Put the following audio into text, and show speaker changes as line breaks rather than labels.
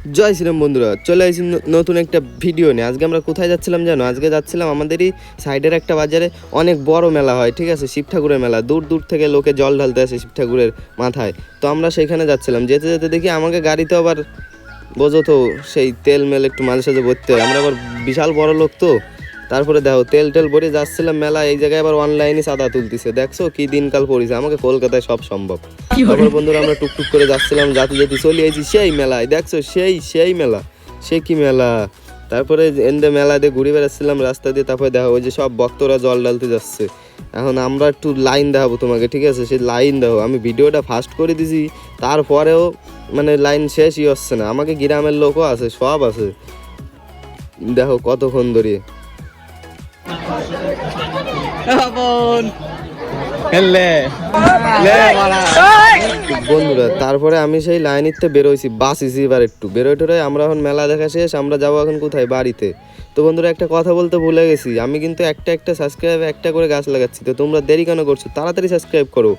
জয় শ্রীরাম বন্ধুরা, চলে আসি নতুন একটা ভিডিও নিয়ে। আজকে আমরা কোথায় যাচ্ছিলাম জানো? আজকে যাচ্ছিলাম আমাদেরই সাইডের একটা বাজারে। অনেক বড় মেলা হয়, ঠিক আছে, শিব ঠাকুরের মেলা। দূর দূর থেকে লোকে জল ঢালতে আসে শিব ঠাকুরের মাথায়। তো আমরা সেখানে যাচ্ছিলাম, যেতে যেতে দেখি আমাকে গাড়িতে আবার বোঝো তো সেই তেল মেল একটু মাঝে সাঝে ভরতে হয়। আমরা আবার বিশাল বড় লোক তো। তারপরে দেখো তেল টেল ভরে যাচ্ছিলাম মেলা, এই জায়গায় আবার অনলাইনে চাঁদা তুলতেছে। দেখছো কি দিনকাল পড়েছে, আমাকে কলকাতায় সব সম্ভব। তারপর বন্ধুরা আমরা টুকটুক করে যাচ্ছিলাম, যাতে যেতে চলে আইছি সেই মেলায়। দেখছো সেই মেলা, সে কি মেলা। তারপরে এন্ডে মেলা দিয়ে ঘুরে বেড়াচ্ছিলাম রাস্তা দিয়ে। তারপরে দেখো ওই যে সব ভক্তরা জল ঢালতে যাচ্ছে। এখন আমরা একটু লাইন দেখাবো তোমাকে, ঠিক আছে? সেই লাইন দেখো, আমি ভিডিওটা ফাস্ট করে দিছি, তারপরেও মানে লাইন শেষই হচ্ছে না। আমাকে গ্রামের লোকও আছে, সব আছে, দেখো কতক্ষণ ধরে। বন্ধুরা তারপরে আমি সেই লাইনিতে বেরোইছি, বাসিছি। এবার একটু বেরোয় টোরে আমরা এখন মেলা দেখা শেষ, আমরা যাবো এখন কোথায়? বাড়িতে। তো বন্ধুরা একটা কথা বলতে ভুলে গেছি, আমি কিন্তু একটা সাবস্ক্রাইব একটা করে গাছ লাগাচ্ছি। তো তোমরা দেরি কেন করছো? তাড়াতাড়ি সাবস্ক্রাইব করো।